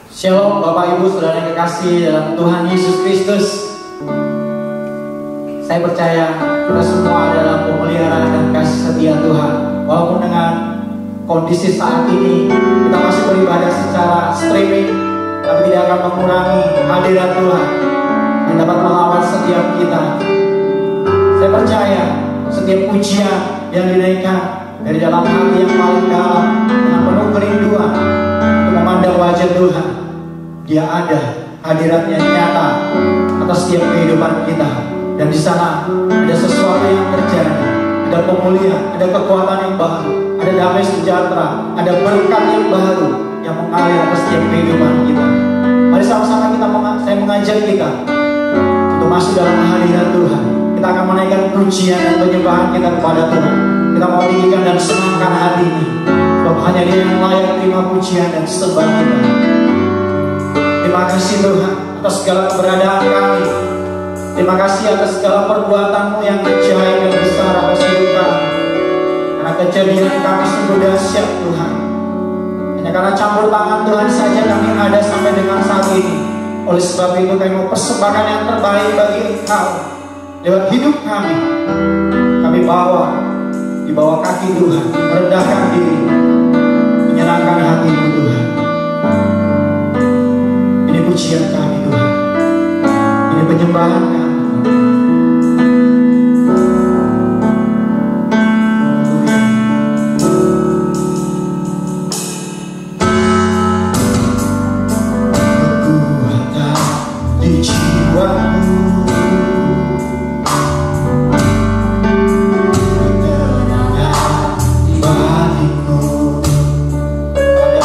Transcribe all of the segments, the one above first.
Shalom Bapak Ibu Saudara yang kekasih dalam Tuhan Yesus Kristus. Saya percaya kita semua adalah pemeliharaan dan kasih setia Tuhan. Walaupun dengan kondisi saat ini kita masih beribadah secara streaming, tapi tidak akan mengurangi hadirat Tuhan yang dapat melawat setiap kita. Saya percaya setiap pujian yang dinaikkan dari dalam hati yang paling dalam dengan penuh kerinduan untuk memandang wajah Tuhan, Dia ada, hadiratnya nyata atas setiap kehidupan kita. Dan di sana ada sesuatu yang terjadi, ada pemulihan, ada kekuatan yang baru, ada damai sejahtera, ada berkat yang baru yang mengalir atas setiap kehidupan kita. Mari sama-sama saya mengajak kita untuk masuk dalam hadirat Tuhan. Kita akan menaikkan pujian dan penyembahan kita kepada Tuhan. Kita mau tinggikan dan senangkan hatinya, sebab hanya Dia yang layak terima pujian dan sembah kita. Terima kasih Tuhan atas segala keberadaan kami. Terima kasih atas segala perbuatan-Mu yang ajaib dan besar atas hidup kami. Karena kejadian kami sungguh dahsyat Tuhan. Hanya karena campur tangan Tuhan saja kami ada sampai dengan saat ini. Oleh sebab itu kami mau persembahkan yang terbaik bagi Engkau. Lewat hidup kami, kami bawa di bawah kaki Tuhan, merendahkan diri, menyenangkan hati-Mu Tuhan. Ini pujian kami Tuhan, ini penyembahan kami. Kekuatan di jiwamu, ketenangan di batinmu, pada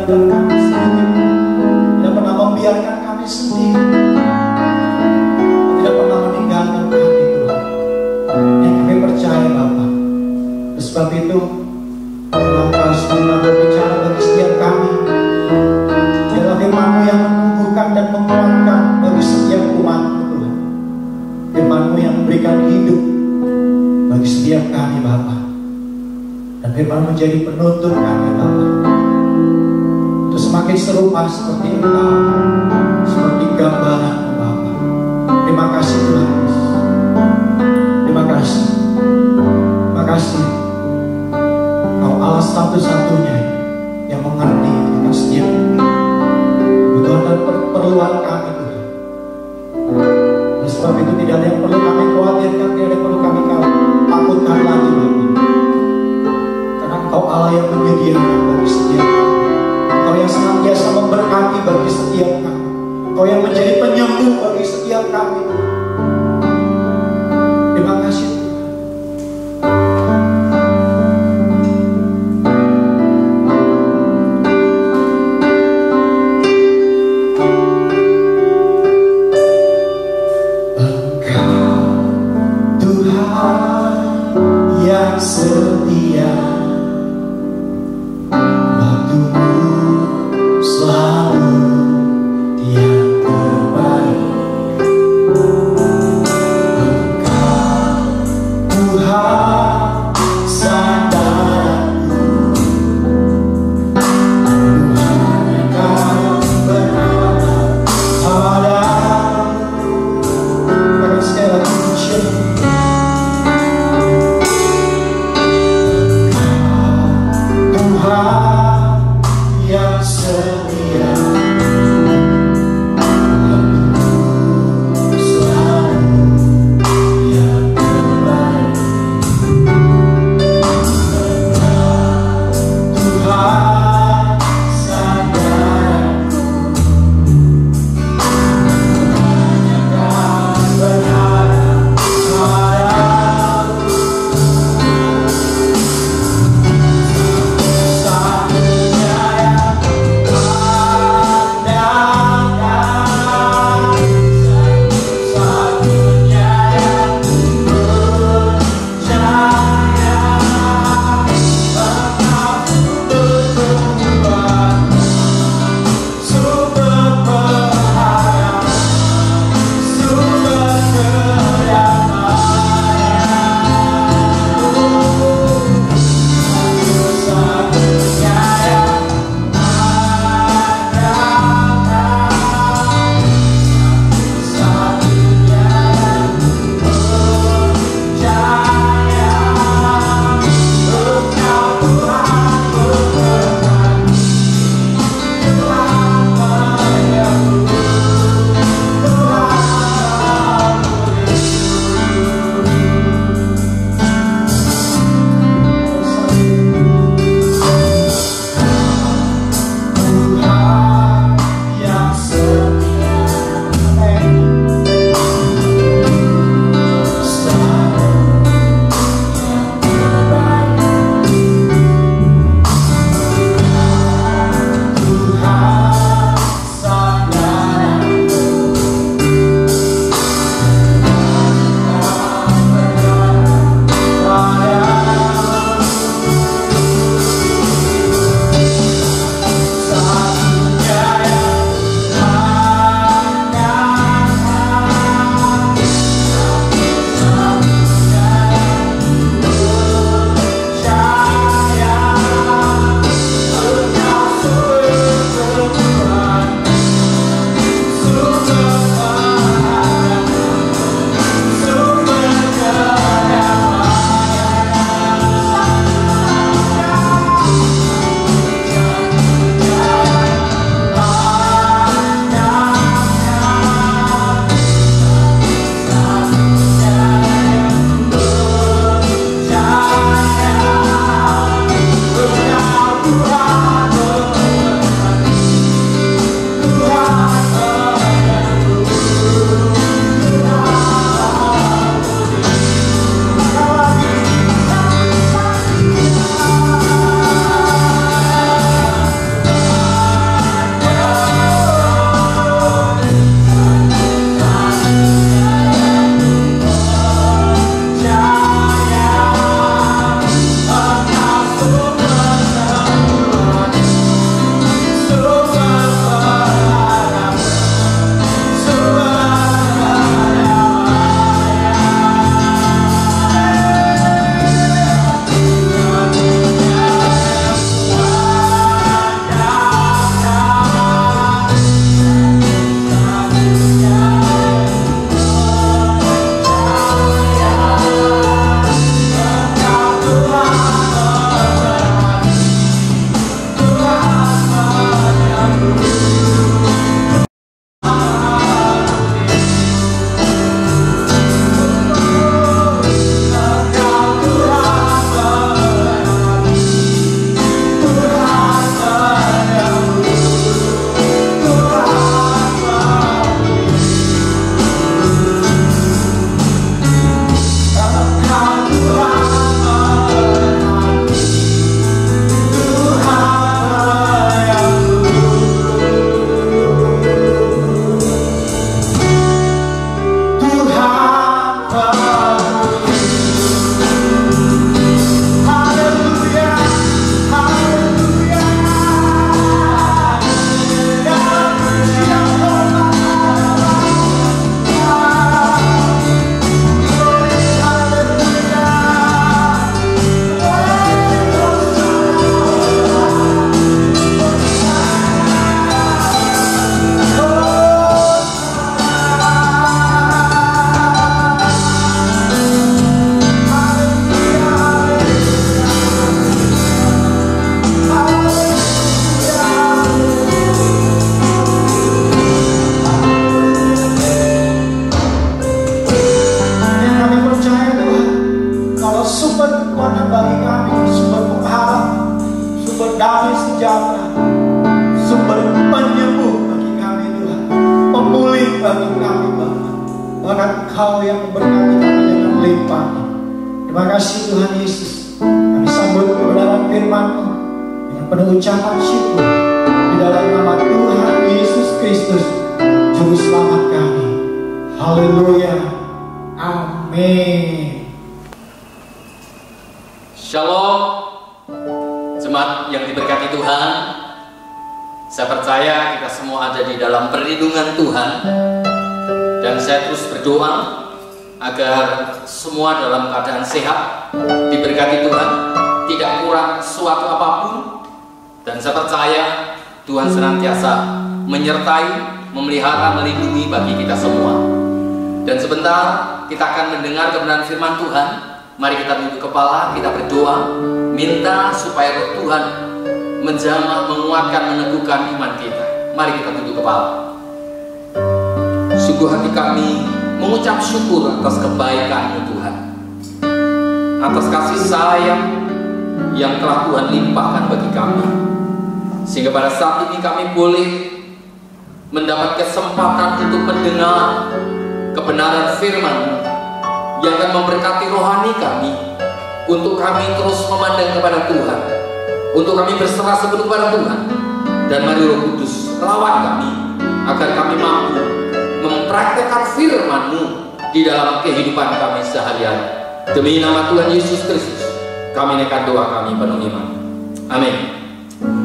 meninggalkan kami sedikit, tidak pernah membiarkan kami sendiri, tidak pernah meninggalkan kami Tuhan. Yang kami percaya Bapa. Sebab itu dalam Kasih-Mu berbicara bagi setiap kami, biarlah firman-Mu yang menumbuhkan dan menguatkan bagi setiap umat-Mu Tuhan. Firman-Mu yang memberikan hidup bagi setiap kami Bapa. Dan firman-Mu menjadi penuntun kami Bapa, untuk semakin serupa seperti Engkau, seperti gambaran-Mu Bapa. Terima kasih Tuhan Yesus. Terima kasih. Terima kasih. Kau Allah satu-satunya yang mengerti dengan setiap kebutuhan dan perluan kami Tuhan. Dan sebab itu tidak ada yang perlu kami khawatirkan, tidak ada yang perlu kami takutkan lagi Bapak. Karena Engkau Allah yang menyediakan bagi setiap kami. Engkau yang senantiasa memberkati bagi setiap kami. Engkau yang menjadi penyembuh bagi setiap kami. Terima kasih Tuhan. Setia, waktu-Mu selalu yang terbaik. Engkau Tuhan sandaranku, Tuhan yang akan berharap padamu. Kami sekali lagi puji. Yang setia, selalu yang terbaik. sumber kekuatan bagi kami, sumber pengharapan, sumber damai sejahtera, sumber penyembuh bagi kami Tuhan, pemulih bagi kami Bapa. Bahkan Kau yang memberkati kami dengan limpah. Terima kasih Tuhan Yesus. Kami sambut kebenaran firman-Mu dengan penuh ucapan syukur di dalam nama Tuhan Yesus Kristus, Juru Selamat kami. Haleluya. Amin. Shalom, jemaat yang diberkati Tuhan. Saya percaya kita semua ada di dalam perlindungan Tuhan. Dan saya terus berdoa agar semua dalam keadaan sehat, diberkati Tuhan, tidak kurang suatu apapun. Dan saya percaya Tuhan senantiasa menyertai, memelihara, melindungi bagi kita semua. Dan sebentar kita akan mendengar kebenaran firman Tuhan. Mari kita tunduk kepala, kita berdoa, minta supaya Roh Tuhan menjamah, menguatkan, meneguhkan iman kita. Mari kita tunduk kepala. Sungguh hati kami mengucap syukur atas kebaikan-Mu Tuhan, atas kasih sayang yang telah Tuhan limpahkan bagi kami, sehingga pada saat ini kami boleh mendapat kesempatan untuk mendengar kebenaran firman-Mu yang akan memberkati rohani kami, untuk kami terus memandang kepada Tuhan, untuk kami berserah sepenuh kepada Tuhan. Dan mari Roh Kudus rawat kami, agar kami mampu mempraktekkan firman-Mu di dalam kehidupan kami sehari-hari. Demi nama Tuhan Yesus Kristus, kami naikkan doa kami penuh iman. Amin.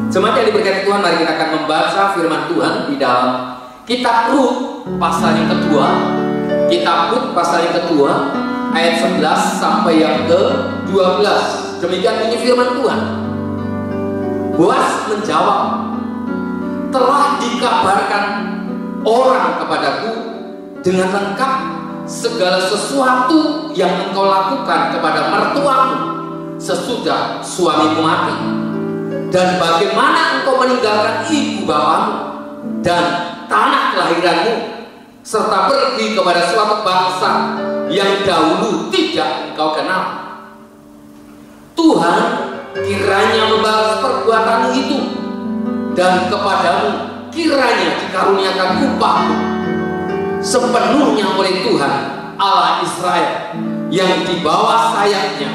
Jemaat yang diberkati Tuhan, mari kita akan membaca firman Tuhan di dalam Kitab Rut pasal yang kedua. Kitab Rut pasal yang kedua, ayat 11 sampai yang ke-12. Demikian bunyi firman Tuhan. Boas menjawab, telah dikabarkan orang kepadaku dengan lengkap segala sesuatu yang engkau lakukan kepada mertuamu sesudah suamimu mati, dan bagaimana engkau meninggalkan ibu bapamu dan tanah kelahiranmu, serta pergi kepada suatu bangsa yang dahulu tidak engkau kenal. Tuhan kiranya membalas perbuatanmu itu, dan kepadamu kiranya dikaruniakan upahmu sepenuhnya oleh Tuhan Allah Israel, yang di bawah sayapnya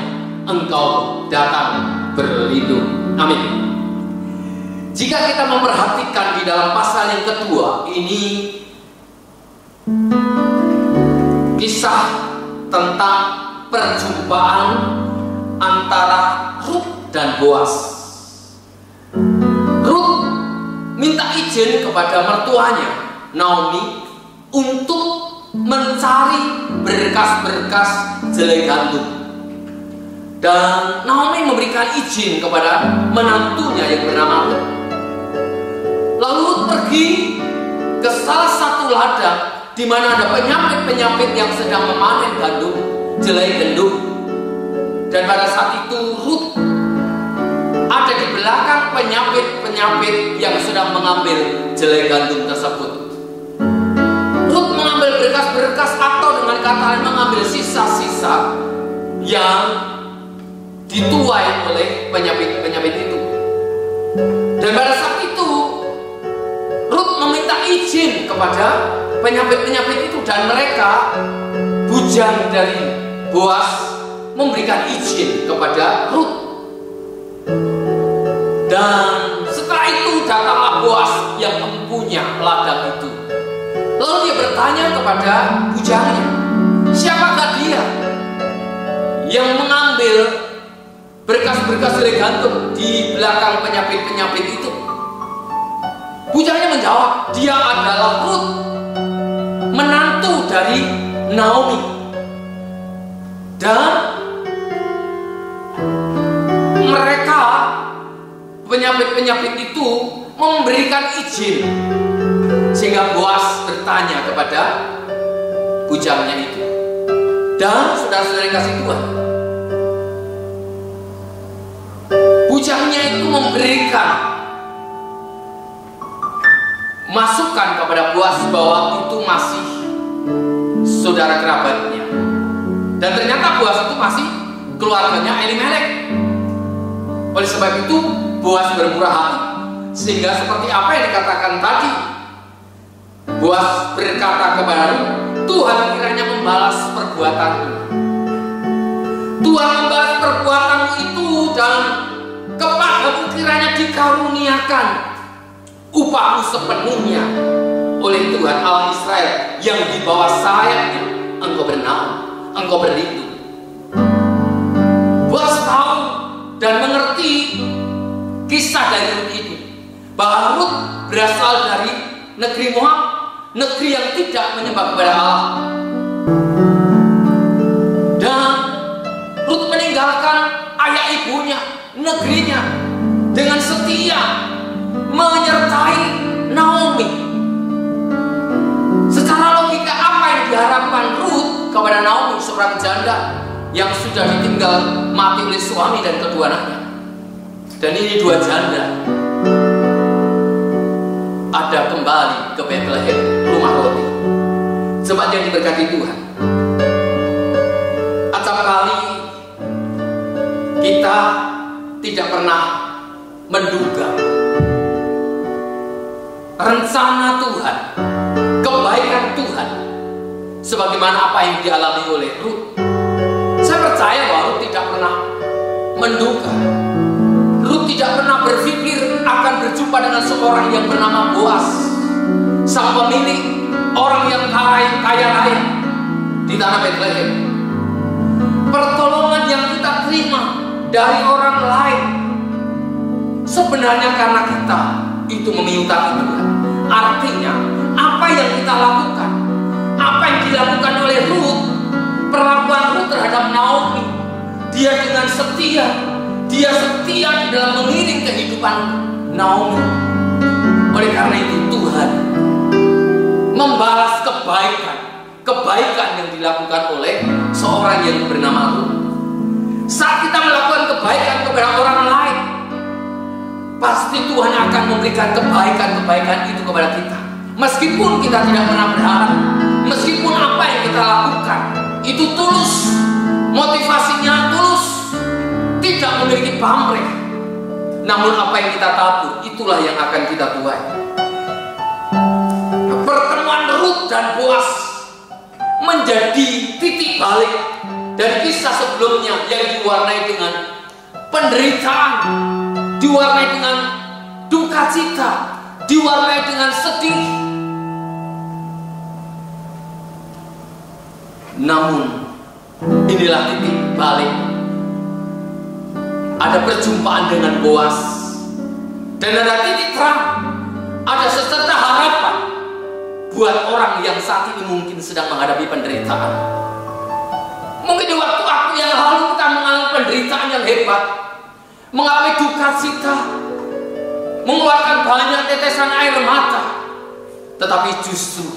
engkau datang berlindung. Amin. Jika kita memperhatikan di dalam pasal yang kedua ini, kisah tentang perjumpaan antara Rut dan Boas. Rut minta izin kepada mertuanya Naomi untuk mencari berkas-berkas jelai gandum, dan Naomi memberikan izin kepada menantunya yang bernama Rut. Lalu Rut pergi ke salah satu ladang di mana ada penyapit-penyapit yang sedang memanen gandum, jelai gandum. Dan pada saat itu Rut ada di belakang penyapit-penyapit yang sedang mengambil jelai gandum tersebut. Rut mengambil berkas-berkas, atau dengan kata lain mengambil sisa-sisa yang dituai oleh penyapit-penyapit itu. Dan pada saat itu Rut meminta izin kepada penyapit-penyapit itu, dan mereka, bujang dari Boas, memberikan izin kepada Rut. Dan setelah itu datanglah Boas yang mempunyai ladang itu. Lalu dia bertanya kepada bujangnya, siapakah dia yang mengambil berkas-berkas jelai gandum di belakang penyapit-penyapit itu? Bujangnya menjawab, dia adalah Rut, menantu dari Naomi. Dan mereka, penyapit-penyapit itu, memberikan izin, sehingga Boas bertanya kepada bujangnya itu. Dan saudara-saudara yang kasih Tuhan, bujangnya itu memberikan masukan kepada Boas bahwa itu masih saudara kerabatnya. Dan ternyata Boas itu masih keluarganya Elimelek. Oleh sebab itu Boas bermurah hati, sehingga seperti apa yang dikatakan tadi, Boas berkata kepada Rut, Tuhan kiranya membalas perbuatanmu. Tuhan membalas perbuatanmu itu, dan kepadamu kiranya dikaruniakan upahmu sepenuhnya oleh Tuhan Allah Israel, yang di bawah sayapnya engkau bernaung, engkau berlindung. Boas tahu dan mengerti kisah dari Rut ini, bahwa Rut berasal dari negeri Moab, negeri yang tidak menyembah kepada Allah. Dan Rut meninggalkan ayah ibunya, negerinya, dengan setia menyertai Naomi. Secara logika, apa yang diharapkan Rut kepada Naomi, seorang janda yang sudah ditinggal mati oleh suami dan kedua anaknya? Dan ini dua janda ada kembali ke Bethlehem, rumah roti. Jemaat yang diberkati Tuhan, acap kali kita tidak pernah menduga rencana Tuhan, kebaikan Tuhan, sebagaimana apa yang dialami oleh Rut. Saya percaya bahwa Rut tidak pernah menduga, Rut tidak pernah berpikir akan berjumpa dengan seorang yang bernama Boas, sang pemilik, orang yang kaya raya di tanah Bethlehem. Pertolongan yang kita terima dari orang lain sebenarnya karena kita itu meminta Tuhan. Artinya, apa yang kita lakukan, apa yang dilakukan oleh Rut, perlakuan Rut terhadap Naomi, dia dengan setia, dia setia di dalam mengiring kehidupan Naomi. Oleh karena itu Tuhan membalas kebaikan yang dilakukan oleh seorang yang bernama Rut. Saat kita melakukan kebaikan kepada orang lain, pasti Tuhan akan memberikan kebaikan itu kepada kita. Meskipun kita tidak pernah berharap, meskipun apa yang kita lakukan itu tulus, motivasinya tulus, tidak memiliki pamrih, namun apa yang kita tabur itulah yang akan kita tuai. Pertemuan Rut dan Boas menjadi titik balik dari kisah sebelumnya yang diwarnai dengan penderitaan, diwarnai dengan duka cita, diwarnai dengan sedih. Namun inilah titik balik. Ada perjumpaan dengan Boas, dan ada titik terang, ada secerca harapan buat orang yang saat ini mungkin sedang menghadapi penderitaan. Mungkin di waktu yang lalu kita mengalami penderitaan yang hebat, mengalami duka cita, mengeluarkan banyak tetesan air mata. Tetapi justru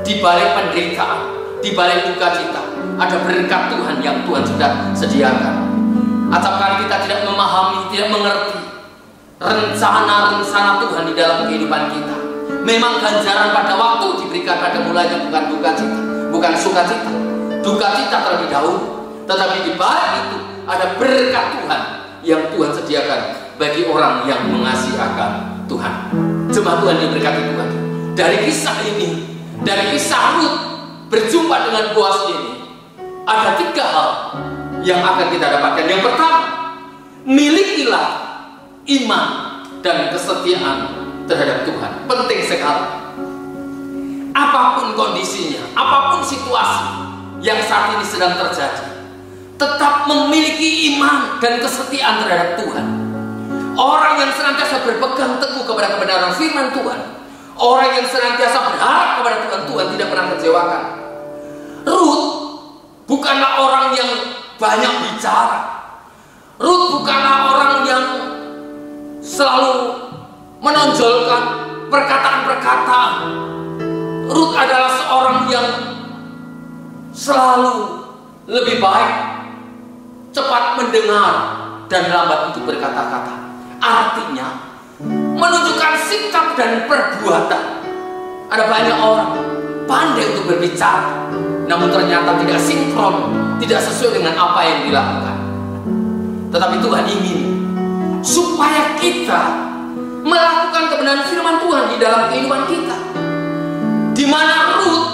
di balik penderitaan, di balik duka cita, ada berkat Tuhan yang Tuhan sudah sediakan. Acap kali kita tidak memahami, tidak mengerti rencana-rencana Tuhan di dalam kehidupan kita. Memang ganjaran pada waktu diberikan pada mulanya bukan duka cita, bukan sukacita, duka cita terlebih dahulu. Tetapi di balik itu ada berkat Tuhan yang Tuhan sediakan bagi orang yang mengasihi akan Tuhan. Jemaat Tuhan diberkati Tuhan. Dari kisah ini, dari kisah Rut berjumpa dengan Boas ini, ada 3 hal yang akan kita dapatkan. Yang pertama, milikilah iman dan kesetiaan terhadap Tuhan. Penting sekali. Apapun kondisinya, apapun situasi yang saat ini sedang terjadi, tetap memiliki iman dan kesetiaan terhadap Tuhan. Orang yang senantiasa berpegang teguh kepada kebenaran firman Tuhan, orang yang senantiasa berharap kepada Tuhan, Tuhan tidak pernah kecewakan. Rut bukanlah orang yang banyak bicara. Rut bukanlah orang yang selalu menonjolkan perkataan-perkataan. Rut adalah seorang yang selalu lebih baik cepat mendengar dan lambat untuk berkata-kata. Artinya menunjukkan sikap dan perbuatan. Ada banyak orang pandai untuk berbicara, namun ternyata tidak sinkron, tidak sesuai dengan apa yang dilakukan. Tetapi Tuhan ingin supaya kita melakukan kebenaran firman Tuhan di dalam kehidupan kita. Di mana Rut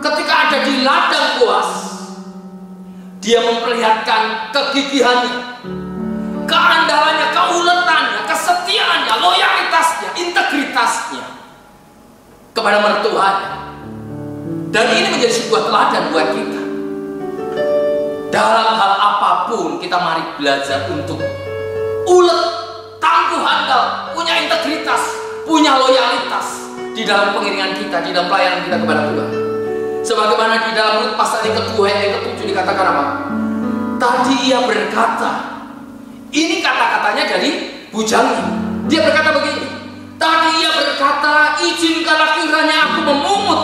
ketika ada di ladang Boaz, dia memperlihatkan kegigihannya, keandalannya, keuletannya, kesetiaannya, loyalitasnya, integritasnya kepada mertuanya. Dan ini menjadi sebuah teladan buat kita. Dalam hal apapun kita mari belajar untuk ulet, tangguh, handal, punya integritas, punya loyalitas di dalam pengiringan kita, di dalam pelayanan kita kepada Tuhan. Sebagaimana di dalam Rut pasal yang kedua ayat yang ke-7 dikatakan apa? Tadi ia berkata, ini kata-katanya dari bujangnya. Dia berkata begini, tadi ia berkata, izinkanlah kiranya aku memungut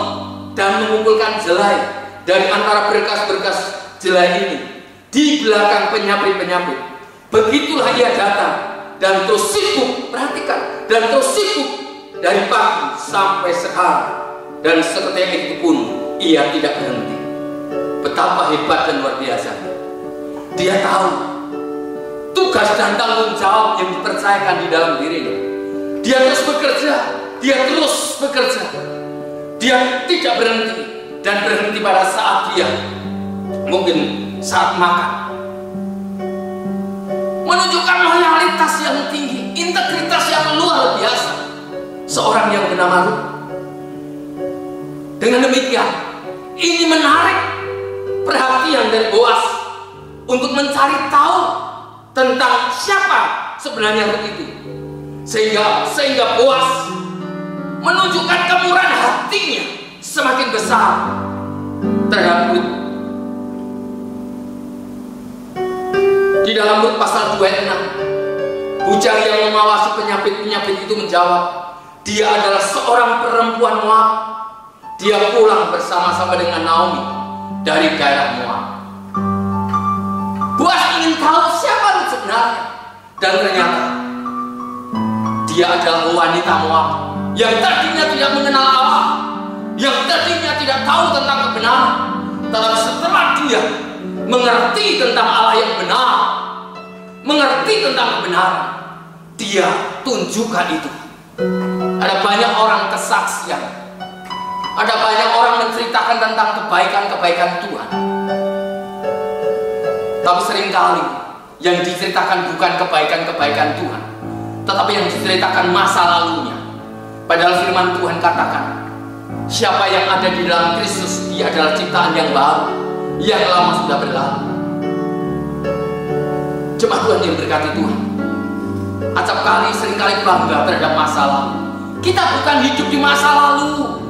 dan mengumpulkan jelai dari antara berkas-berkas jelai ini di belakang penyapit-penyapit. Begitulah ia datang dan terus sibuk, perhatikan, dan terus sibuk dari pagi sampai sekarang, dan seketika itu pun ia tidak berhenti. Betapa hebat dan luar biasa. Dia tahu tugas dan tanggung jawab yang dipercayakan di dalam dirinya. Dia terus bekerja, dia terus bekerja. Dia tidak berhenti, dan berhenti pada saat dia mungkin saat makan. Menunjukkan loyalitas yang tinggi, integritas yang luar biasa seorang yang bernama Rut. Dengan demikian, ini menarik perhatian dari Boaz untuk mencari tahu tentang siapa sebenarnya Rut itu. Sehingga Boaz menunjukkan kemurahan hatinya semakin besar terhadap Rut. Di dalam Rut pasal 2 ayat 6, bujang yang mengawasi penyapit-penyapit itu menjawab, dia adalah seorang perempuan Moab. Dia pulang bersama-sama dengan Naomi dari daerah Moab. Boaz ingin tahu siapa Rut sebenarnya, dan ternyata dia adalah wanita Moab yang tadinya tidak mengenal Allah, yang tadinya tidak tahu tentang kebenaran. Tetapi setelah dia mengerti tentang Allah yang benar, mengerti tentang kebenaran, dia tunjukkan itu. Ada banyak orang kesaksian, ada banyak orang menceritakan tentang kebaikan-kebaikan Tuhan. Tapi seringkali yang diceritakan bukan kebaikan-kebaikan Tuhan, tetapi yang diceritakan masa lalunya. Padahal firman Tuhan katakan, siapa yang ada di dalam Kristus, dia adalah ciptaan yang baru, yang lama sudah berlalu. Jemaat Tuhan yang berkati Tuhan, acap kali seringkali bangga terhadap masa lalu. Kita bukan hidup di masa lalu,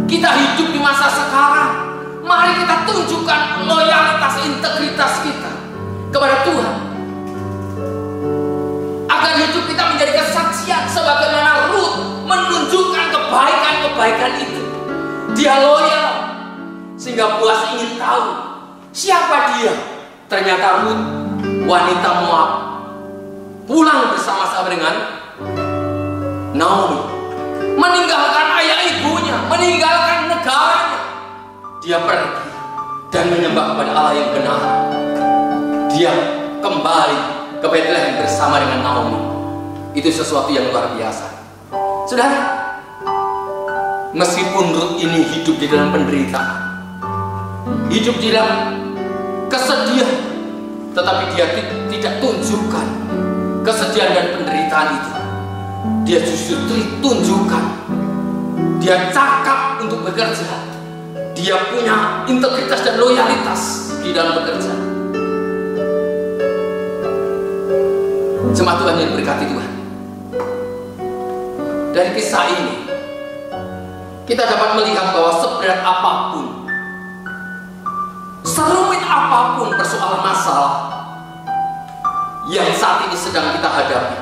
kita hidup di masa sekarang. Mari kita tunjukkan loyalitas, integritas kita kepada Tuhan, agar hidup kita menjadi kesaksian sebagaimana Rut menunjukkan kebaikan-kebaikan itu. Dia loyal sehingga Boaz ingin tahu siapa dia. Ternyata Rut, wanita Moab, pulang bersama-sama dengan Naomi, meninggalkan ayah ibunya, meninggalkan negaranya. Dia pergi dan menyembah kepada Allah yang benar. Dia kembali ke Bethlehem bersama dengan Naomi. Itu sesuatu yang luar biasa. Saudara, meskipun Rut ini hidup di dalam penderitaan, hidup di dalam kesedihan, tetapi dia tidak tunjukkan kesedihan dan penderitaan itu. Dia justru tunjukkan, dia cakap untuk bekerja. Dia punya integritas dan loyalitas di dalam bekerja. Jemaat Tuhan yang berkati Tuhan, dari kisah ini kita dapat melihat bahwa seberat apapun, serumit apapun persoalan masalah yang saat ini sedang kita hadapi,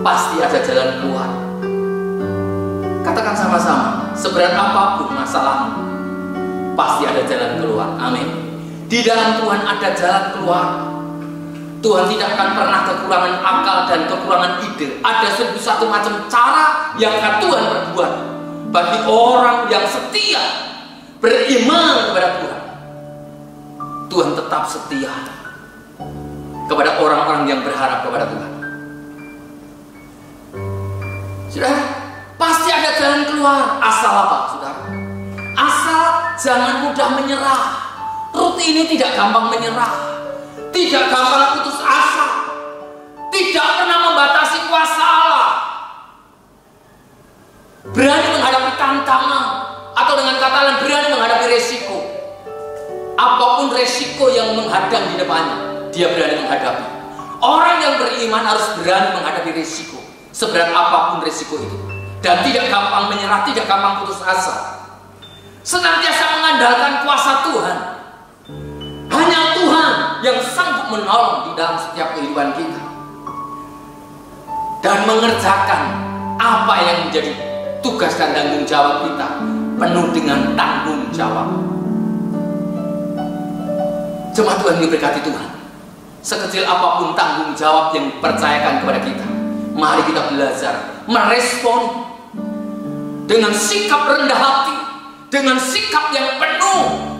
pasti ada jalan keluar. Katakan sama-sama, seberat apapun masalahmu, pasti ada jalan keluar. Amin. Di dalam Tuhan ada jalan keluar. Tuhan tidak akan pernah kekurangan akal dan kekurangan ide. Ada 1001 macam cara yang akan Tuhan perbuat bagi orang yang setia beriman kepada Tuhan. Tuhan tetap setia. kepada orang-orang yang berharap kepada Tuhan. Saudara, pasti ada jalan keluar. Asal apa, saudara? Asal jangan mudah menyerah. Ruth ini tidak gampang menyerah, tidak gampang putus asa, tidak pernah membatasi kuasa Allah, berani menghadapi tantangan, atau dengan kata lain berani menghadapi resiko. Apapun resiko yang menghadang di depannya, dia berani menghadapi. Orang yang beriman harus berani menghadapi resiko, seberat apapun resiko itu, dan tidak gampang menyerah, tidak gampang putus asa. Senantiasa mengandalkan kuasa Tuhan. Hanya Tuhan yang sanggup menolong di dalam setiap kehidupan kita dan mengerjakan apa yang menjadi tugas dan tanggung jawab kita penuh dengan tanggung jawab. Jemaat Tuhan yang diberkati Tuhan, sekecil apapun tanggung jawab yang dipercayakan kepada kita, mari kita belajar merespon dengan sikap rendah hati, dengan sikap yang penuh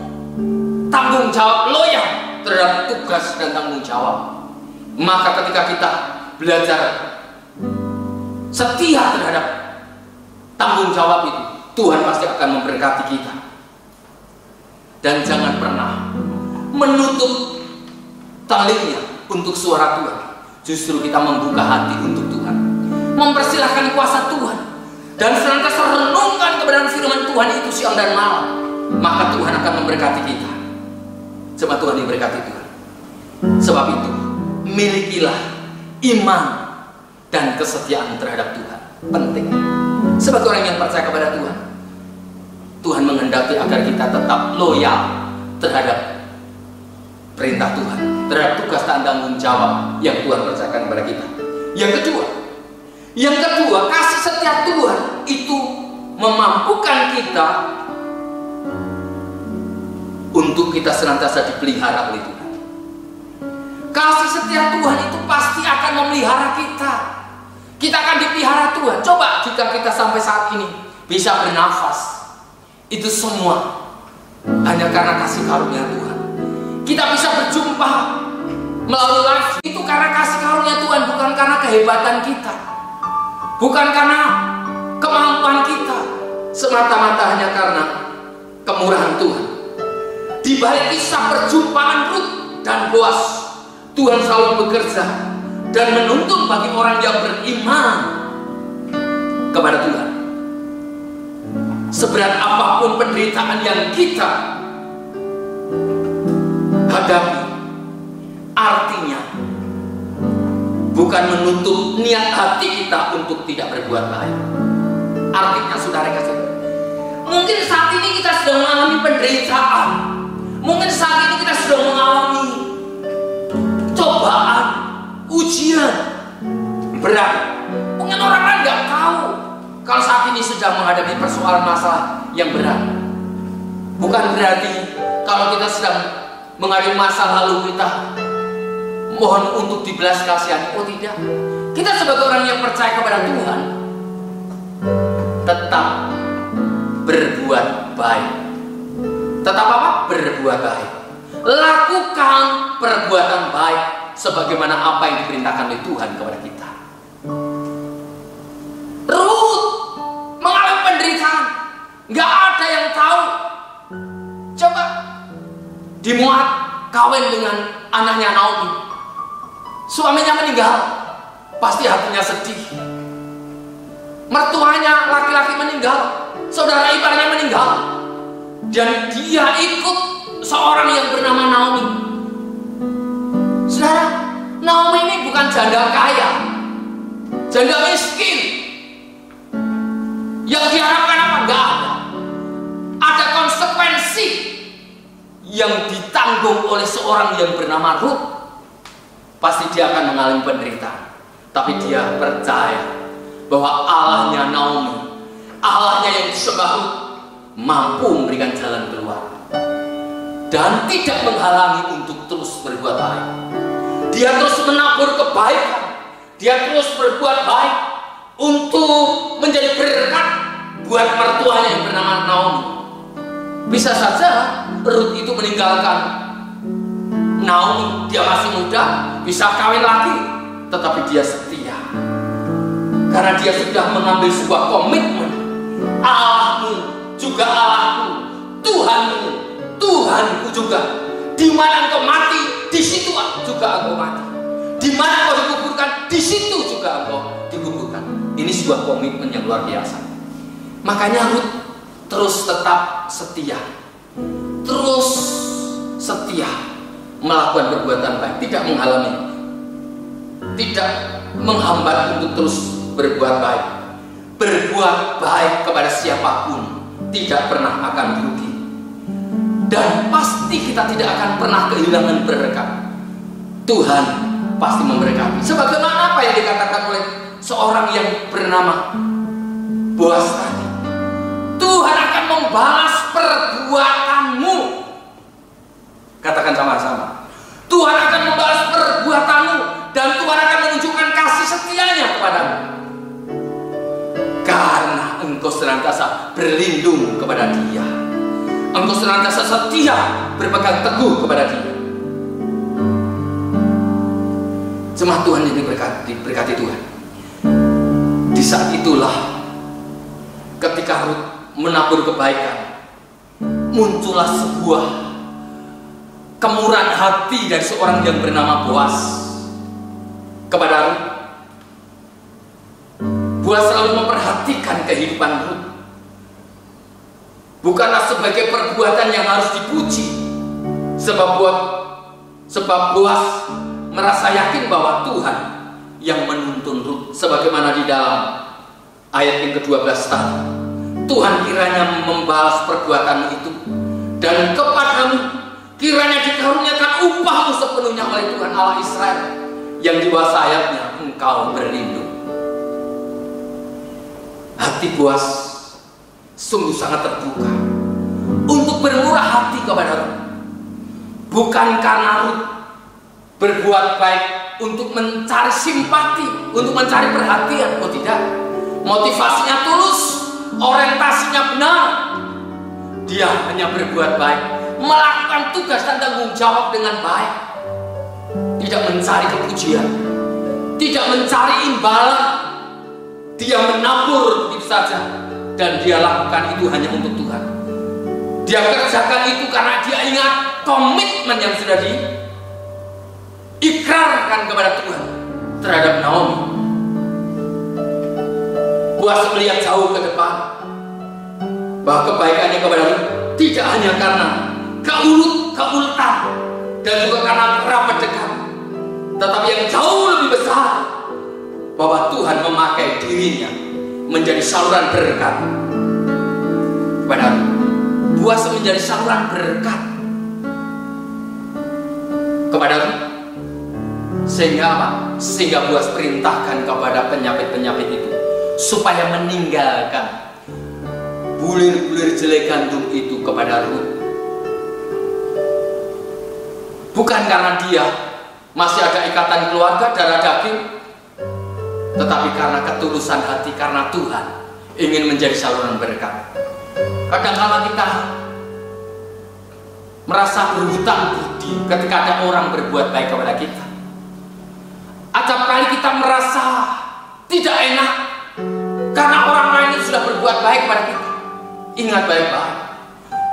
tanggung jawab, loyal terhadap tugas dan tanggung jawab. Maka ketika kita belajar setia terhadap tanggung jawab itu, Tuhan pasti akan memberkati kita. Dan jangan pernah menutup telinga untuk suara Tuhan. Justru kita membuka hati untuk Tuhan, mempersilahkan kuasa Tuhan, dan senantiasa renungkan kebenaran firman Tuhan itu siang dan malam. Maka Tuhan akan memberkati kita. Jemaat Tuhan diberkati Tuhan. Sebab itu, milikilah iman dan kesetiaan terhadap Tuhan. Penting. Sebagai orang yang percaya kepada Tuhan, Tuhan menghendaki agar kita tetap loyal terhadap perintah Tuhan, terhadap tugas dan tanggung jawab yang Tuhan percayakan kepada kita. Yang kedua, kasih setia Tuhan itu memampukan kita untuk kita senantiasa dipelihara oleh Tuhan. Kasih setia Tuhan itu pasti akan memelihara kita. Kita akan dipelihara Tuhan. Coba jika kita sampai saat ini bisa bernafas, itu semua hanya karena kasih karunia Tuhan. Kita bisa berjumpa melalui live, itu karena kasih karunia Tuhan, bukan karena kehebatan kita, bukan karena kemampuan kita, semata-mata hanya karena kemurahan Tuhan. Di balik kisah perjumpaan Ruth dan Boaz, Tuhan selalu bekerja dan menuntun bagi orang yang beriman kepada Tuhan. Seberat apapun penderitaan yang kita hadapi, artinya bukan menutup niat hati kita untuk tidak berbuat baik. Artinya, saudara kasih, mungkin saat ini kita sedang mengalami penderitaan, mungkin saat ini kita sedang mengalami cobaan, ujian berat. Mungkin orang lain nggak tahu kalau saat ini sedang menghadapi persoalan masalah yang berat. Bukan berarti kalau kita sedang menghadapi masalah lalu kita mohon untuk dibelas kasihani. Oh tidak. Kita sebagai orang yang percaya kepada Tuhan tetap berbuat baik. Tetap apa? Berbuat baik. Lakukan perbuatan baik sebagaimana apa yang diperintahkan oleh Tuhan kepada kita. Ruth mengalami penderitaan, nggak ada yang tahu. Coba di Moab kawin dengan anaknya Naomi, suaminya meninggal, pasti hatinya sedih. Mertuanya laki-laki meninggal, saudara iparnya meninggal, dan dia ikut seorang yang bernama Naomi. Saudara, Naomi ini bukan janda kaya, janda miskin. Yang diharapkan apa? Enggak ada. Ada konsekuensi yang ditanggung oleh seorang yang bernama Ruth. Pasti dia akan mengalami penderitaan, tapi dia percaya bahwa Allahnya Naomi, Allahnya yang disembah Ruth, mampu memberikan jalan keluar dan tidak menghalangi untuk terus berbuat baik. Dia terus menabur kebaikan, dia terus berbuat baik untuk menjadi berkat buat mertuanya yang bernama Naomi. Bisa saja Ruth itu meninggalkan Naomi, dia masih muda, bisa kawin lagi, tetapi dia setia. Karena dia sudah mengambil sebuah komitmen. Allahmu juga Allahku, Tuhanmu, Tuhanku juga. Di mana engkau mati, di situ juga engkau mati. Di mana engkau dikuburkan, di situ juga engkau dikuburkan. Ini sebuah komitmen yang luar biasa. Makanya Rut terus tetap setia, terus setia melakukan perbuatan baik, tidak menghalangi, tidak menghambat untuk terus berbuat baik. Berbuat baik kepada siapapun tidak pernah akan rugi. Dan pasti kita tidak akan pernah kehilangan berkat. Tuhan pasti memberkati. Sebagaimana apa yang dikatakan oleh seorang yang bernama Boas tadi. Tuhan akan membalas perbuatanmu. Katakan sama-sama. Tuhan akan membalas perbuatanmu. Dan Tuhan akan menunjukkan kasih setianya kepadamu. Karena engkau senantiasa berlindung kepada Dia. Engkau senantiasa setia berpegang teguh kepada Dia. Jemaat Tuhan yang diberkati Tuhan. Di saat itulah ketika Rut menabur kebaikan, muncullah sebuah kemurahan hati dari seorang yang bernama Boas kepada Rut. Boas selalu memperhatikan kehidupan Rut. Bukanlah sebagai perbuatan yang harus dipuji, sebab Boas merasa yakin bahwa Tuhan yang menuntun Rut, sebagaimana di dalam ayat yang ke-12 tadi. Tuhan kiranya membalas perbuatan itu, dan kepadamu kiranya dikaruniakan upahmu sepenuhnya oleh Tuhan Allah Israel, yang di bawah sayapnya engkau berlindung. Hati Boas sungguh sangat terbuka untuk bermurah hati kepada Rut. Bukan karena Rut berbuat baik untuk mencari simpati, untuk mencari perhatian. Oh tidak, motivasinya tulus, orientasinya benar. Dia hanya berbuat baik, melakukan tugas dan tanggung jawab dengan baik, tidak mencari kepujian, tidak mencari imbalan. Dia menabur begitu saja, dan dia lakukan itu hanya untuk Tuhan. Dia kerjakan itu karena dia ingat komitmen yang sudah diikrarkan kepada Tuhan terhadap Naomi. Boas melihat jauh ke depan bahwa kebaikannya kepada Rut tidak hanya karena keuletan dan juga karena kerabat dekat, tetapi yang jauh lebih besar, bahwa Tuhan memakai dirinya menjadi saluran berkat kepada Rut. Boas menjadi saluran berkat kepada Rut. Sehingga apa? Sehingga Boas perintahkan kepada penyapit-penyapit itu supaya meninggalkan bulir-bulir jelai gandum itu kepada Rut. Bukan karena dia masih ada ikatan keluarga darah daging, tetapi karena ketulusan hati, karena Tuhan ingin menjadi saluran berkat. Kadang-kala kita merasa berhutang budi ketika ada orang berbuat baik kepada kita. Acap kali kita merasa tidak enak karena orang lain sudah berbuat baik pada kita. Ingat baik-baik,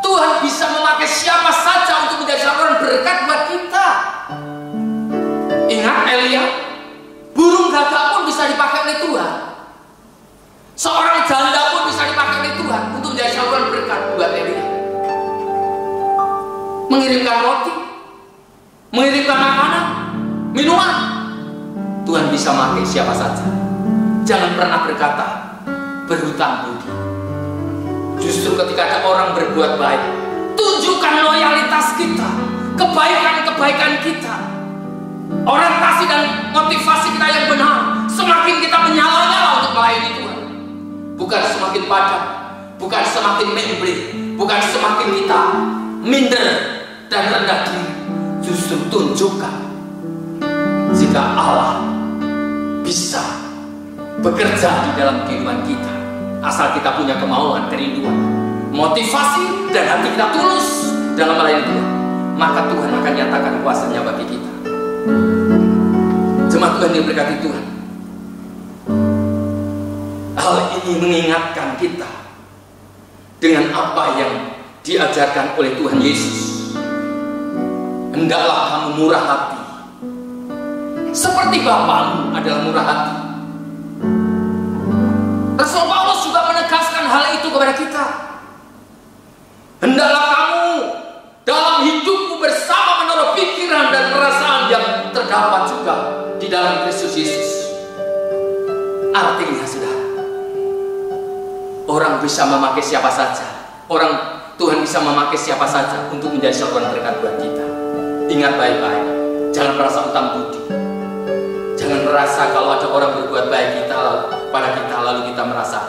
Tuhan bisa memakai siapa saja untuk menjadi saluran berkat buat kita. Ingat Elia, burung gagak pun bisa dipakai oleh Tuhan. Seorang janda pun bisa dipakai oleh Tuhan untuk menjadi saluran berkat buat Elia. Mengirimkan roti, mengirimkan makanan, minuman. Tuhan bisa memakai siapa saja. Jangan pernah berkata berhutang budi. Justru ketika ada orang berbuat baik, tunjukkan loyalitas kita, kebaikan-kebaikan kita, orientasi dan motivasi kita yang benar. Semakin kita menyala-nyala untuk melayani Tuhan, bukan semakin padat, bukan semakin memble, bukan semakin kita minder dan rendah diri. Justru tunjukkan jika Allah bisa bekerja di dalam kehidupan kita, asal kita punya kemauan, kerinduan, motivasi, dan hati kita tulus dalam melayani Tuhan, maka Tuhan akan nyatakan kuasanya bagi kita. Tuhan yang berkati Tuhan, hal ini mengingatkan kita dengan apa yang diajarkan oleh Tuhan Yesus. Hendaklah kamu murah hati, seperti Bapamu adalah murah hati. Rasul Paulus juga menegaskan hal itu kepada kita. Hendaklah kamu dalam hidupmu bersama menaruh pikiran dan perasaan yang terdapat juga di dalam Kristus Yesus. Artinya, saudara, orang bisa memakai siapa saja. Tuhan bisa memakai siapa saja untuk menjadi saluran berkat buat kita. Ingat baik-baik, jangan merasa utang budi. Jangan merasa kalau ada orang berbuat baik pada kita lalu kita merasa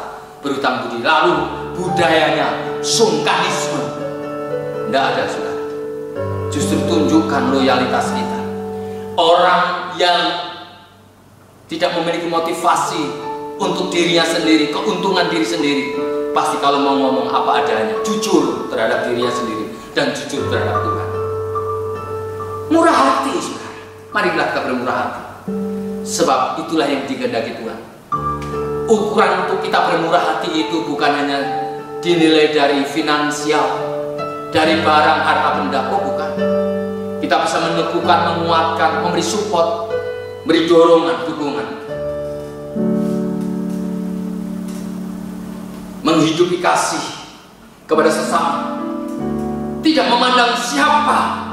berutang budi. Lalu budayanya sungkanisme. Tidak ada, saudara. Justru tunjukkan loyalitas kita. Orang yang tidak memiliki motivasi untuk dirinya sendiri, keuntungan diri sendiri, pasti kalau mau ngomong apa adanya, jujur terhadap dirinya sendiri dan jujur terhadap Tuhan. Murah hati, saudara. Marilah kita bermurah hati, sebab itulah yang dikehendaki Tuhan. Ukuran untuk kita bermurah hati itu bukan hanya dinilai dari finansial, dari barang harta benda, bukan. Kita bisa meneguhkan, menguatkan, memberi support, beri dorongan, dukungan, menghidupi kasih kepada sesama, tidak memandang siapa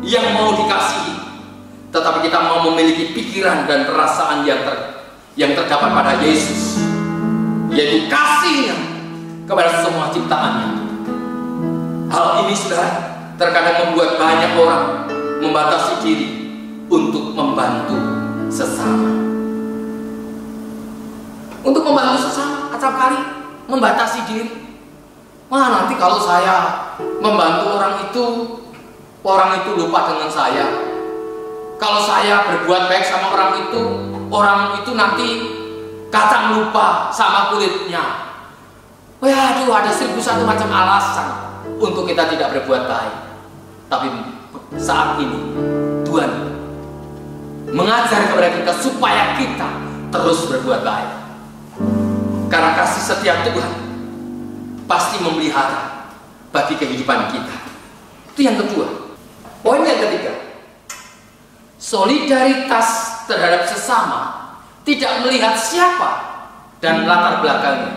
yang mau dikasihi, tetapi kita mau memiliki pikiran dan perasaan yang terdapat pada Yesus, yaitu kasihnya kepada semua ciptaannya. Hal ini, saudara, terkadang membuat banyak orang membatasi diri untuk membantu sesama. Untuk membantu sesama, acap kali membatasi diri. Wah, nanti kalau saya membantu orang itu lupa dengan saya. Kalau saya berbuat baik sama orang itu nanti kacang lupa sama kulitnya. Waduh, ada 1001 macam alasan untuk kita tidak berbuat baik. Tapi saat ini Tuhan mengajar kepada kita supaya kita terus berbuat baik. Karena kasih setia Tuhan pasti memelihara bagi kehidupan kita. Itu yang kedua. Poin yang ketiga, solidaritas terhadap sesama tidak melihat siapa dan latar belakangnya.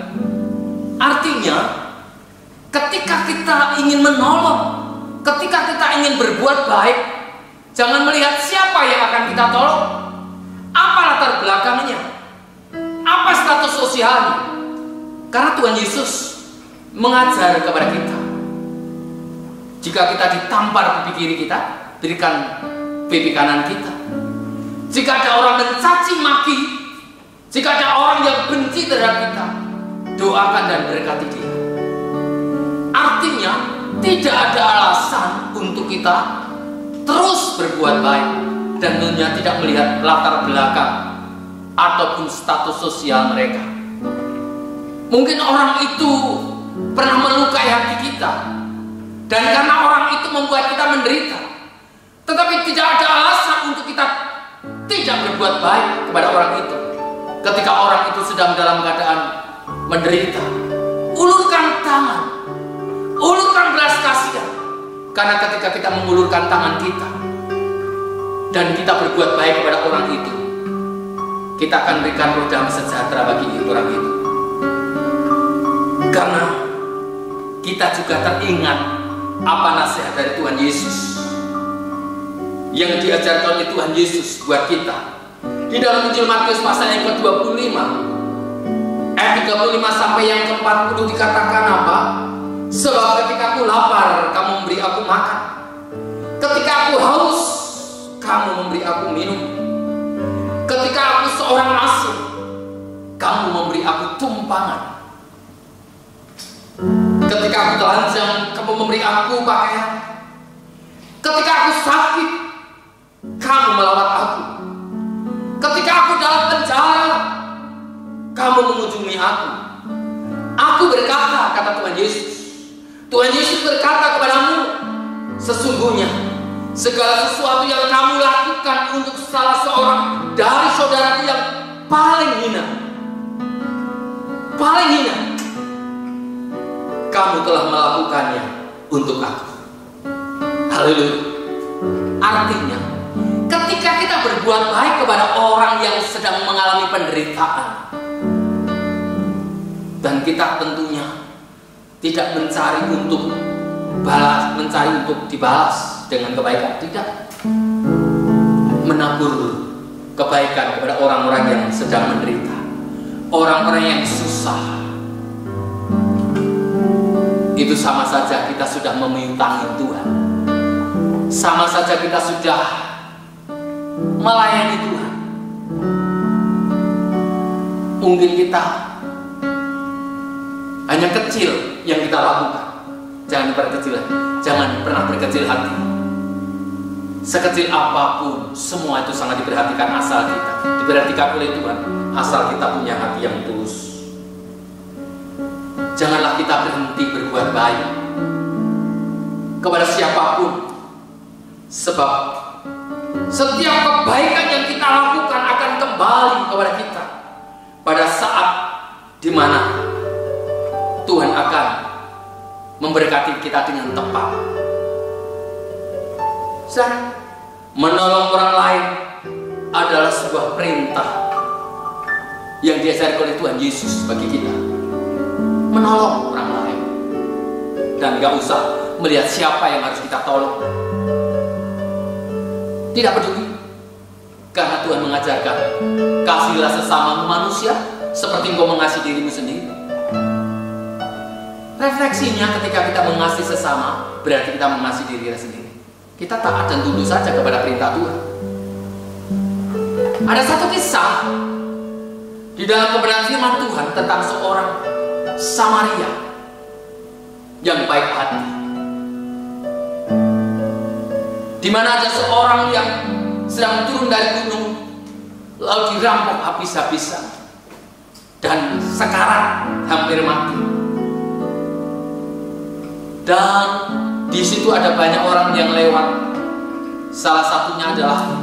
Artinya, ketika kita ingin menolong, ketika kita ingin berbuat baik, jangan melihat siapa yang akan kita tolong, apa latar belakangnya, apa status sosialnya. Karena Tuhan Yesus mengajar kepada kita, jika kita ditampar pipi kiri kita, berikan pipi kanan kita. Jika ada orang mencaci maki, jika ada orang yang benci terhadap kita, doakan dan berkati dia. Artinya, tidak ada alasan untuk kita terus berbuat baik dan tentunya tidak melihat latar belakang ataupun status sosial mereka. Mungkin orang itu pernah melukai hati kita, dan karena orang itu membuat kita menderita. Tetapi tidak ada alasan untuk kita tidak berbuat baik kepada orang itu. Ketika orang itu sedang dalam keadaan menderita, ulurkan tangan, ulurkan belas kasihan. Karena ketika kita mengulurkan tangan kita dan kita berbuat baik kepada orang itu, kita akan berikan roh damai sejahtera bagi orang itu. Karena kita juga teringat apa nasihat dari Tuhan Yesus yang diajarkan oleh Tuhan Yesus buat kita di dalam Injil Matius pasal yang ke-25 ayat 35 sampai yang ke-40 dikatakan apa? Sebab ketika aku lapar, kamu memberi aku makan. Ketika aku haus, kamu memberi aku minum. Ketika aku seorang asing, kamu memberi aku tumpangan. Ketika aku telanjang, kamu memberi aku pakaian. Ketika aku sakit, kamu melawat aku. Ketika aku dalam penjara, kamu mengunjungi aku. Aku berkata, kata Tuhan Yesus, Tuhan Yesus berkata kepadamu, sesungguhnya segala sesuatu yang kamu lakukan untuk salah seorang dari saudaraku yang paling hina, kamu telah melakukannya untuk aku. Haleluya. Artinya, ketika kita berbuat baik kepada orang yang sedang mengalami penderitaan, dan kita tentunya tidak mencari untuk dibalas dengan kebaikan, tidak, menabur kebaikan kepada orang-orang yang sedang menderita, orang-orang yang susah, itu sama saja kita sudah memintangi Tuhan, sama saja kita sudah melayani Tuhan. Mungkin kita hanya kecil yang kita lakukan. Jangan pernah berkecil hati. Sekecil apapun, semua itu sangat diperhatikan asal kita diperhatikan oleh Tuhan, asal kita punya hati yang tulus. Janganlah kita berhenti berbuat baik kepada siapapun, sebab setiap kebaikan yang kita lakukan akan kembali kepada kita pada saat dimana Tuhan akan memberkati kita dengan tepat. Menolong orang lain adalah sebuah perintah yang diajarkan oleh Tuhan Yesus bagi kita. Menolong orang lain, dan gak usah melihat siapa yang harus kita tolong. Tidak peduli, karena Tuhan mengajarkan, kasihilah sesamamu manusia seperti engkau mengasihi dirimu sendiri. Refleksinya, ketika kita mengasihi sesama, berarti kita mengasihi diri kita sendiri. Kita taat dan tunduk saja kepada perintah Tuhan. Ada satu kisah di dalam kebenaran firman Tuhan tentang seorang Samaria yang baik hati, di mana ada seorang yang sedang turun dari gunung, lalu dirampok habis-habisan dan sekarat, hampir mati. Dan di situ ada banyak orang yang lewat. Salah satunya adalah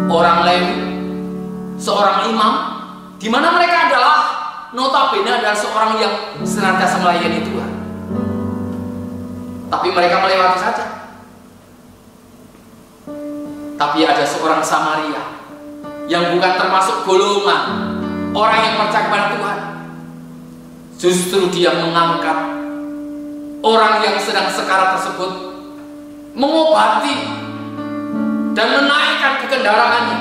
orang Lewi, seorang imam, di mana mereka adalah notabene adalah seorang yang senantiasa melayani Tuhan. Tapi mereka melewati saja. Tapi ada seorang Samaria yang bukan termasuk golongan orang yang percaya kepada Tuhan. Justru dia mengangkat orang yang sedang sekarat tersebut, mengobati dan menaikkan ke kendaraannya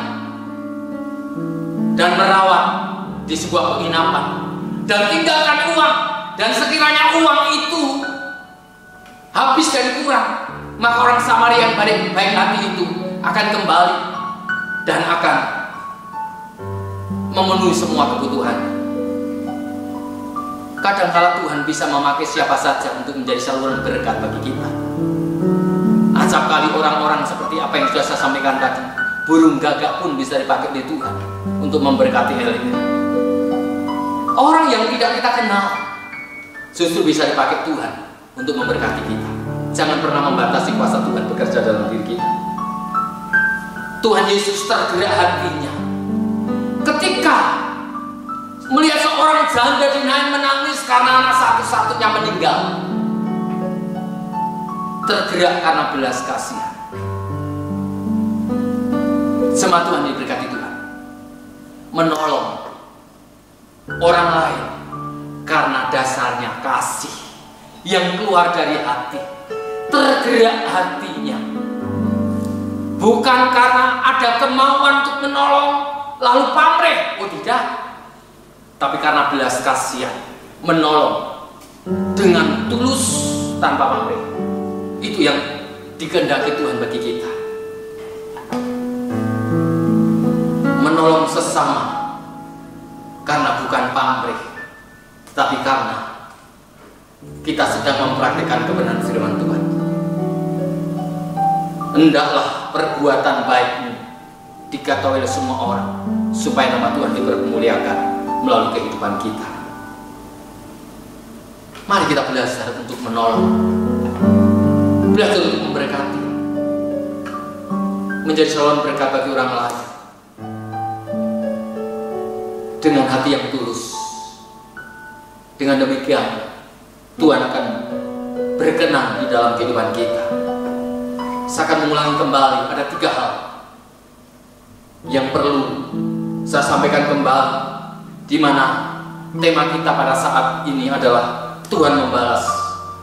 dan merawat di sebuah penginapan, dan tinggalkan uang. Dan sekiranya uang itu habis dan kurang, maka orang Samaria yang baik hati itu akan kembali dan akan memenuhi semua kebutuhan. Kadang-kala Tuhan bisa memakai siapa saja untuk menjadi saluran berkat bagi kita. Acap kali orang-orang seperti apa yang sudah saya sampaikan tadi, burung gagak pun bisa dipakai oleh Tuhan untuk memberkati hal ini. Orang yang tidak kita kenal justru bisa dipakai Tuhan untuk memberkati kita. Jangan pernah membatasi kuasa Tuhan bekerja dalam diri kita. Tuhan Yesus tergerak hatinya ketika melihat seorang janda di Nain menangis karena anak satu-satunya meninggal. Tergerak karena belas kasihan. Jemaat Tuhan diberkati Tuhan, menolong orang lain karena dasarnya kasih yang keluar dari hati. Tergerak hatinya, bukan karena ada kemauan untuk menolong lalu pamrih. Oh tidak, tapi karena belas kasihan, menolong dengan tulus tanpa pamrih. Itu yang dikehendaki Tuhan bagi kita. Menolong sesama karena bukan pamrih, tapi karena kita sedang mempraktikkan kebenaran firman Tuhan. Hendaklah perbuatan baikmu diketahui oleh semua orang, supaya nama Tuhan dipermuliakan melalui kehidupan kita. Mari kita belajar untuk menolong, belajar untuk memberkati, menjadi saluran berkat bagi orang lain. dengan hati yang tulus. Dengan demikian Tuhan akan berkenan di dalam kehidupan kita. Saya akan mengulangi kembali, ada 3 hal yang perlu saya sampaikan kembali, di mana tema kita pada saat ini adalah Tuhan membalas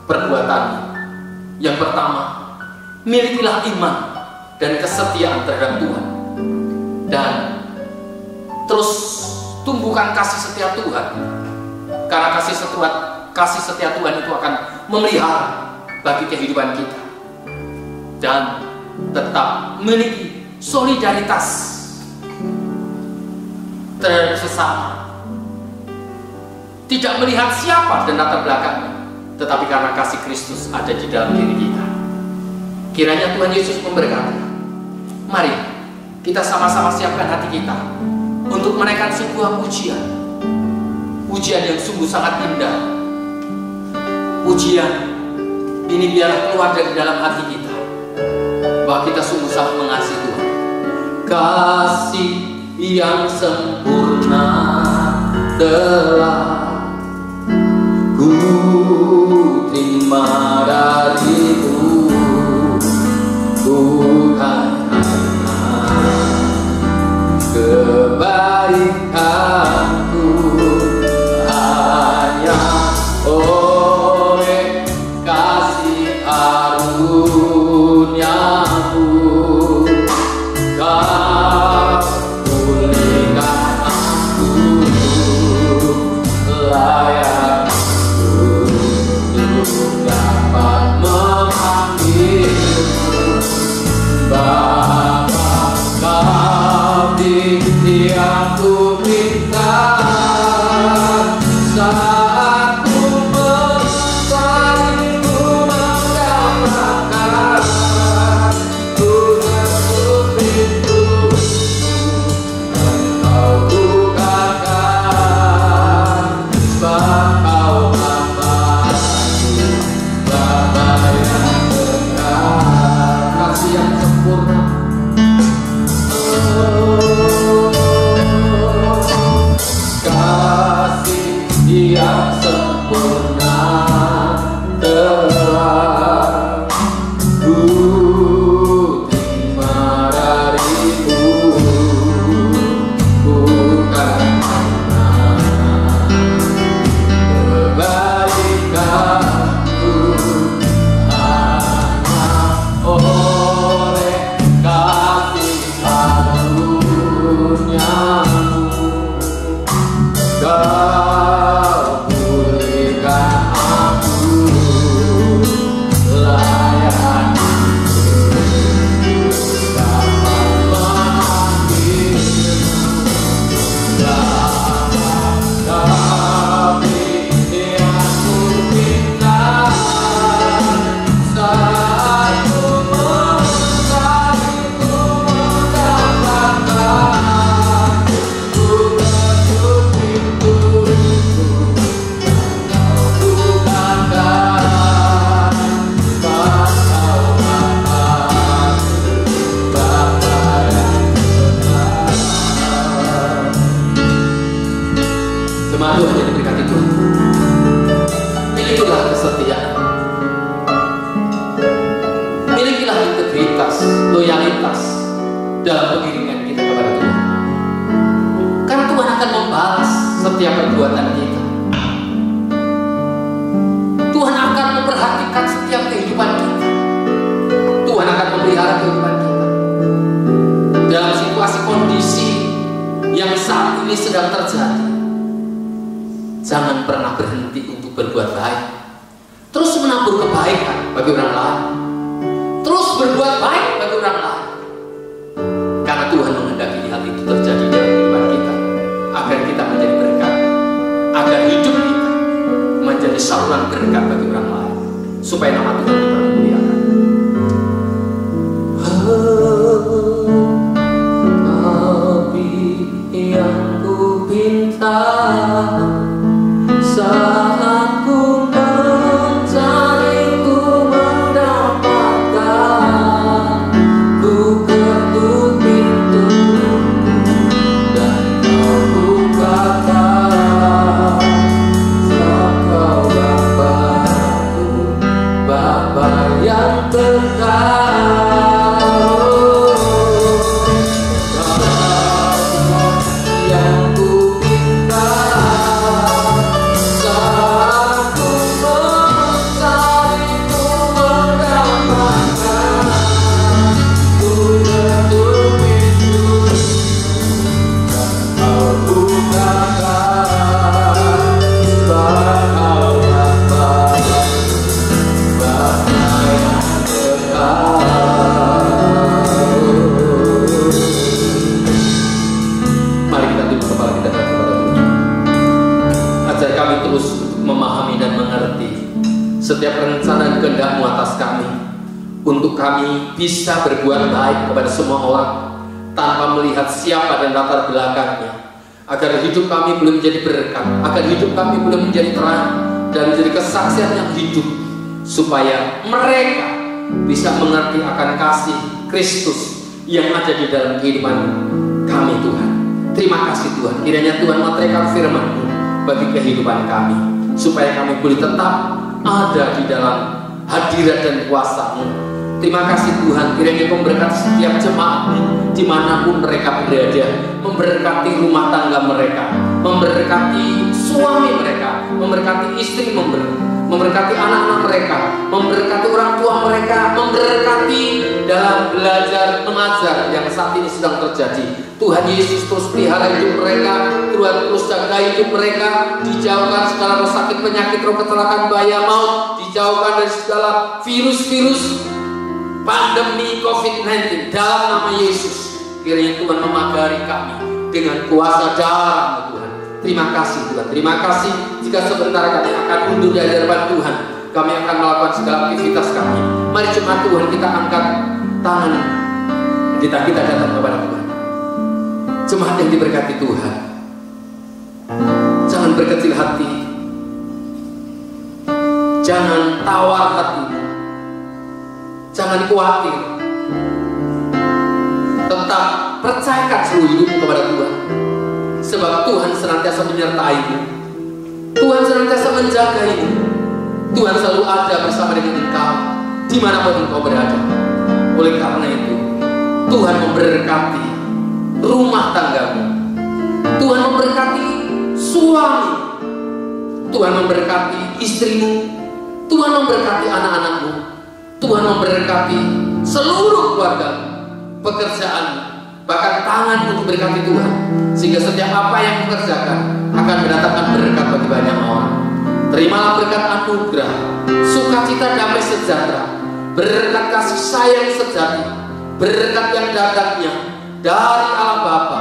perbuatannya. Yang pertama, milikilah iman dan kesetiaan terhadap Tuhan, dan terus tumbuhkan kasih setia Tuhan, karena kasih setia Tuhan itu akan memelihara bagi kehidupan kita. Dan tetap memiliki solidaritas terhadap sesama, tidak melihat siapa dan latar belakangnya, tetapi karena kasih Kristus ada di dalam diri kita. Kiranya Tuhan Yesus memberkati. Mari kita sama-sama siapkan hati kita untuk menaikkan sebuah pujian yang sungguh sangat indah. Pujian ini biar keluar dari dalam hati kita, bahwa kita sungguh sangat mengasihi Tuhan. Kasih yang sempurna telah ku terima darimu, bukan hanya kebaikanku, hanya oleh kasih karuniamu kau pulihkan aku, layak untuk dapat memanggilmu Bapa. Kau yang ku minta saat ku mencari, ku mendapatkan, ku ketuk pintu, Engkau bukakan, sebab Kau Bapa-Ku, Bapa yang dekat, kasih yang sempurna. Kasih yang sempurna telah ku terima darimu, bukan karena kebaikanku, hanya oleh kasih karuniamu Kau pulihkan aku, layak dapat memanggilmu Bapa. Kami yang ku minta saat ku mencari, ku mendapatkan, ku ketuk pintu, Kau bukakan, sebab Kau Bapa-Ku, Bapa yang benar. Jemaat Tuhan yang diberkati Tuhan, milikilah kesetiaan, milikilah integritas, loyalitas dalam pengiringan kita kepada Tuhan, karena Tuhan akan membalas setiap perbuatan kita. Tuhan akan memperhatikan setiap kehidupan kita. Tuhan akan memelihara kehidupan kita. Dalam situasi kondisi yang saat ini sedang terjadi, jangan pernah berhenti untuk berbuat baik. Terus menabur kebaikan bagi orang lain. Terus berbuat baik bagi orang lain. Karena Tuhan menghendaki hal itu terjadi dalam kehidupan kita, agar kita menjadi berkat, agar hidup kita menjadi saluran berkat bagi orang lain, supaya nama Tuhan dipermuliakan. Tapi yang ku pinta saat ku mencari, ku mendapatkan, ku untuk kami bisa berbuat baik kepada semua orang tanpa melihat siapa dan latar belakangnya, agar hidup kami belum menjadi berkat, agar hidup kami belum menjadi terang dan menjadi kesaksian yang hidup, supaya mereka bisa mengerti akan kasih Kristus yang ada di dalam kehidupan kami, Tuhan. Terima kasih Tuhan, kiranya Tuhan meteraikan firman-Mu bagi kehidupan kami, supaya kami boleh tetap ada di dalam hadirat dan kuasa-Mu. Terima kasih Tuhan, kiranya Kau memberkati setiap jemaat-Mu dimanapun mereka berada, memberkati rumah tangga mereka, memberkati suami mereka, memberkati istri, memberkati anak-anak mereka, memberkati orang tua mereka, memberkati dalam belajar mengajar yang saat ini sedang terjadi. Tuhan Yesus terus pelihara hidup mereka, Tuhan terus jaga hidup mereka, dijauhkan segala sakit penyakit, roh kecelakaan, bahaya maut, dijauhkan dari segala virus-virus pandemi COVID-19 dalam nama Yesus. Kiranya Tuhan memagari kami dengan kuasa darah-Mu, Tuhan. Terima kasih Tuhan, terima kasih. Jika sebentar kami akan mundur dari hadapan Tuhan, kami akan melakukan segala aktivitas kami. Mari jemaat Tuhan, kita angkat tangan kita datang kepada Tuhan. Jemaat yang diberkati Tuhan, jangan berkecil hati, jangan tawar hatimu, jangan khawatir, tetap percayakan seluruh hidupmu kepada Tuhan. Sebab Tuhan senantiasa menyertai-Mu, Tuhan senantiasa menjaga-Mu, Tuhan selalu ada bersama dengan engkau dimanapun engkau berada. Oleh karena itu, Tuhan memberkati rumah tanggamu, Tuhan memberkati suami, Tuhan memberkati istrimu, Tuhan memberkati anak-anakmu, Tuhan memberkati seluruh keluarga, pekerjaan, bahkan tanganmu diberkati Tuhan, sehingga setiap apa yang dikerjakan akan mendatangkan berkat bagi banyak orang. Terimalah berkat anugerah, sukacita, damai sejahtera, berkat kasih sayang sejati, berkat yang datangnya dari Allah Bapa,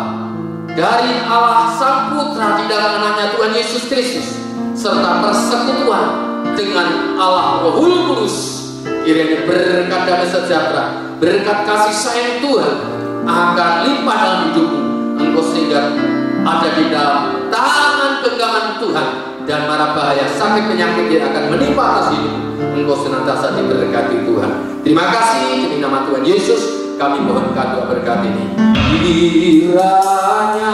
dari Allah Sang Putra di dalam anaknya Tuhan Yesus Kristus, serta persekutuan dengan Allah Rohul Kudus. Kiranya berkat damai sejahtera, berkat kasih sayang Tuhan akan limpah dalam hidupmu, engkau sehingga ada di dalam tangan genggaman Tuhan, dan mara bahaya sakit penyakit yang akan menimpa atas hidupmu, engkau senantiasa diberkati Tuhan. Terima kasih, demi nama Tuhan Yesus kami mohonkan doa berkat ini. Kiranya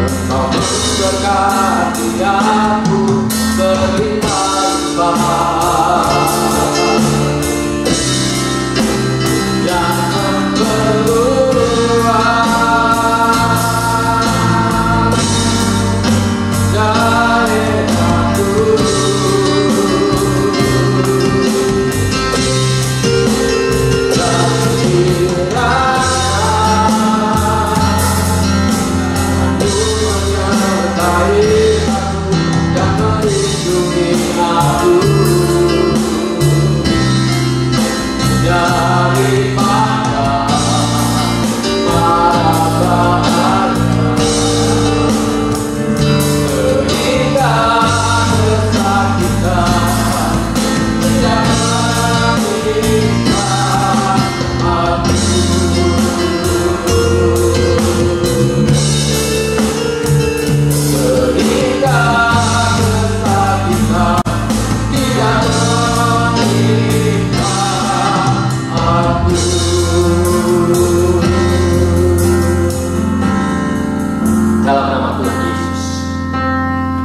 engkau memberkati aku berlimpah-limpah, jangan berluar dari aku.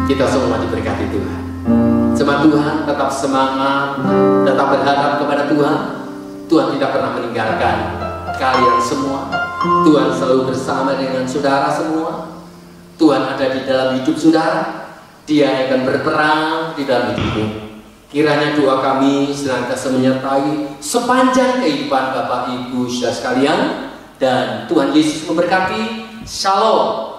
Kita semua diberkati Tuhan. Jemaat Tuhan, tetap semangat, tetap berharap kepada Tuhan. Tuhan tidak pernah meninggalkan kalian semua. Tuhan selalu bersama dengan saudara semua. Tuhan ada di dalam hidup saudara. Dia akan berperang di dalam hidupmu. Kiranya doa kami senantiasa menyertai sepanjang kehidupan Bapak Ibu saudara sekalian, dan Tuhan Yesus memberkati. Shalom.